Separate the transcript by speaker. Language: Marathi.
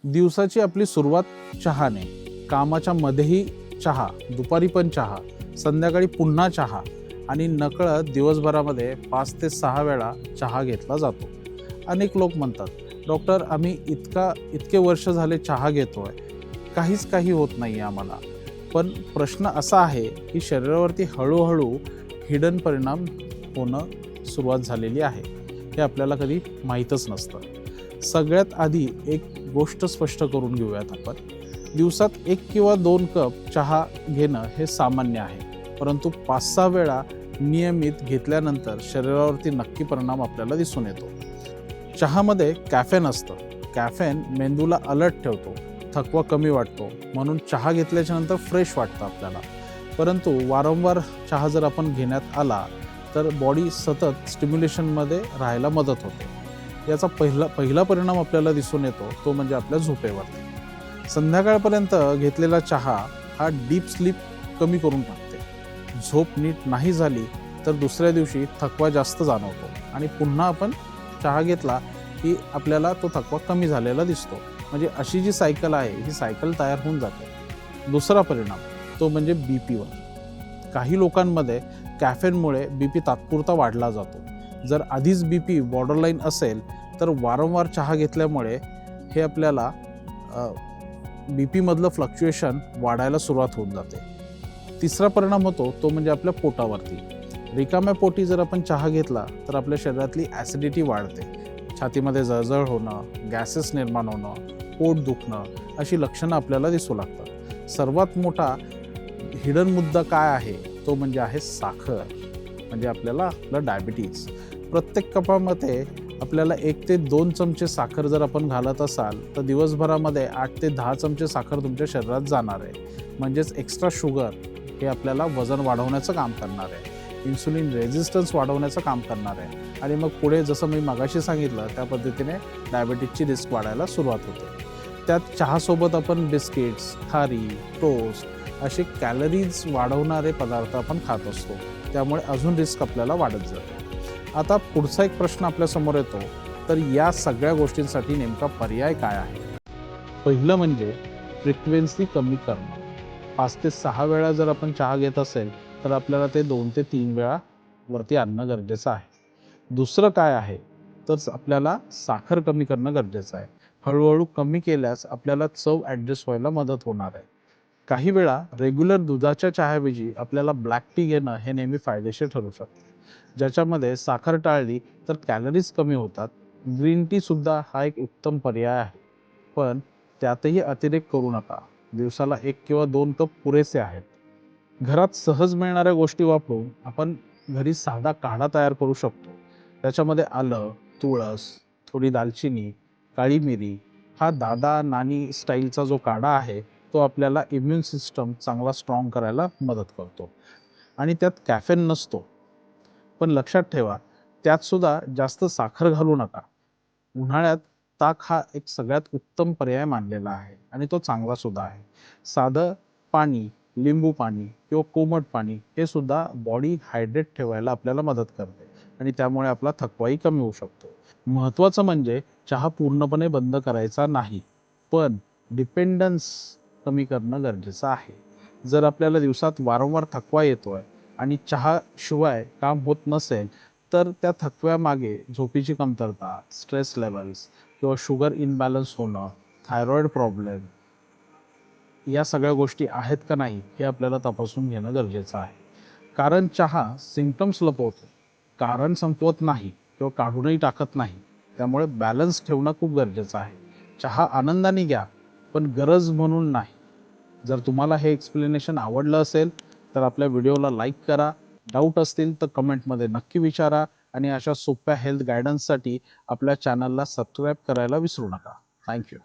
Speaker 1: दिवसाची आपली सुरुवात चहाने, कामाच्या मध्येही चहा, दुपारी पण चहा, संध्याकाळी पुन्हा चहा आणि नकळत दिवसभरामध्ये 5 ते 6 वेळा चहा घेतला जातो. अनेक लोक म्हणतात, डॉक्टर आम्ही इतके वर्ष झाले चहा घेतोय, काही होत नाही आम्हाला. पण प्रश्न असा आहे की शरीरावरती हळूहळू हिडन परिणाम होणं सुरुवात झालेली आहे. हे आपल्याला कधी माहीतच नसतं. सगळ्यात आधी एक गोष्ट स्पष्ट करून घेऊयात आपण. दिवसात 1 किंवा 2 कप चहा घेणं हे सामान्य आहे, परंतु 5-6 वेळा नियमित घेतल्यानंतर शरीरावरती नक्की परिणाम आपल्याला दिसून येतो. चहामध्ये कॅफेन असतं. कॅफेन मेंदूला अलर्ट ठेवतो, थकवा कमी वाटतो, म्हणून चहा घेतल्याच्या नंतर फ्रेश वाटतं आपल्याला. परंतु वारंवार चहा जर आपण घेण्यात आला तर बॉडी सतत स्टिम्युलेशनमध्ये राहायला मदत होते. याचा पहिला परिणाम आपल्याला दिसून येतो तो म्हणजे आपल्या झोपेवरती. संध्याकाळपर्यंत घेतलेला चहा हा डीप स्लीप कमी करून टाकते. झोप नीट नाही झाली तर दुसऱ्या दिवशी थकवा जास्त जाणवतो आणि पुन्हा आपण चहा घेतला की आपल्याला तो थकवा कमी झालेला दिसतो. म्हणजे अशी जी सायकल आहे ही सायकल तयार होऊन जाते. दुसरा परिणाम तो म्हणजे बीपीवर. काही लोकांमध्ये कॅफेनमुळे बीपी तात्पुरता वाढला जातो. जर आधीच बीपी बॉर्डरलाईन असेल तर वारंवार चहा घेतल्यामुळे हे आपल्याला बीपीमधलं फ्लक्च्युएशन वाढायला सुरुवात होऊन जाते. तिसरा परिणाम होतो तो म्हणजे आपल्या पोटावरती. रिकाम्या पोटी जर आपण चहा घेतला तर आपल्या शरीरातली ॲसिडिटी वाढते. छातीमध्ये जळजळ होणं, गॅसेस निर्माण होणं, पोट दुखणं अशी लक्षणं आपल्याला दिसू लागतात. सर्वात मोठा हिडन मुद्दा काय आहे तो म्हणजे आहे साखर, म्हणजे आपलं डायबिटीज. प्रत्येक कपामध्ये आपल्याला 1 ते 2 चमचे साखर जर आपण घालत असाल तर दिवसभरामध्ये 8 ते 10 चमचे साखर तुमच्या शरीरात जाणार आहे. म्हणजेच एक्स्ट्रा शुगर हे आपल्याला वजन वाढवण्याचं काम करणार आहे, इन्सुलिन रेझिस्टन्स वाढवण्याचं काम करणार आहे आणि मग पुढे जसं मी मगाशी सांगितलं त्या पद्धतीने डायबिटीजची रिस्क वाढायला सुरुवात होते. त्यात चहासोबत आपण बिस्किट्स, खारी, टोस्ट असे कॅलरीज वाढवणारे पदार्थ आपण खात असतो. त्यामुळे अजून रिस्क आपल्याला वाढत जाते. आता पुढचा एक प्रश्न आपल्यासमोर येतो, तर या सगळ्या गोष्टींसाठी नेमका पर्याय काय आहे? पहिलं म्हणजे फ्रिक्वेन्सी कमी करणं. 5 ते 6 वेळा जर आपण चहा घेत असेल तर आपल्याला ते 2 ते 3 वेळा वरती आणणं गरजेचं आहे. दुसरं काय आहे तर आपल्याला साखर कमी करणं गरजेचं आहे. हळूहळू कमी केल्यास आपल्याला चव ॲडजस्ट व्हायला मदत होणार आहे. काही वेळा रेग्युलर दुधाच्या चहाऐवजी आपल्याला ब्लॅक टी घेणं हे नेहमी फायदेशीर ठरू शकतं. ज्याच्यामध्ये साखर टाळली तर कॅलरीज कमी होतात. ग्रीन टी सुद्धा हा एक उत्तम पर्याय आहे, पण त्यातही अतिरेक करू नका. दिवसाला 1 किंवा 2 कप पुरेसे आहेत. घरात सहज मिळणाऱ्या गोष्टी वापरून आपण घरी साधा काढा तयार करू शकतो. त्याच्यामध्ये आलं, तुळस, थोडी दालचिनी, काळी मिरी हा दादा नानी स्टाईलचा जो काढा आहे तो आपल्याला इम्युन सिस्टम चांगला स्ट्रॉंग करायला मदत करतो आणि त्यात कॅफेन नसतो. पण लक्षात ठेवा त्यात सुद्धा जास्त साखर घालू नका. उन्हाळ्यात ताक हा एक सगळ्यात उत्तम पर्याय मानलेला आहे आणि तो चांगला सुद्धा आहे. साधं पाणी, लिंबू पाणी किंवा कोमट पाणी हे सुद्धा बॉडी हायड्रेट ठेवायला आपल्याला मदत करते आणि त्यामुळे आपला थकवाही कमी होऊ शकतो. महत्त्वाचं म्हणजे चहा पूर्णपणे बंद करायचा नाही, पण डिपेंडन्स कमी करणं गरजेचं आहे. जर आपल्याला दिवसात वारंवार थकवा येतोय आणि चहाशिवाय काम होत नसेल तर त्या थकव्यामागे झोपेची कमतरता, स्ट्रेस लेवल्स किंवा शुगर इनबॅलन्स होणं, थायरॉईड प्रॉब्लेम या सगळ्या गोष्टी आहेत का नाही हे आपल्याला तपासून घेणं गरजेचं आहे. कारण चहा सिम्पटम्स लपवतो, कारण संपवत नाही किंवा काढूनही टाकत नाही. त्यामुळे बॅलन्स ठेवणं खूप गरजेचं आहे. चहा आनंदाने घ्या, पण गरज म्हणून नाही. जर तुम्हाला हे एक्सप्लेनेशन आवडलं असेल तर आपल्या व्हिडिओला लाईक करा. डाऊट असतील तर कमेंटमध्ये नक्की विचारा आणि अशा सोप्या हेल्थ गायडन्ससाठी आपल्या चॅनलला सबस्क्राईब करायला विसरू नका. थँक्यू.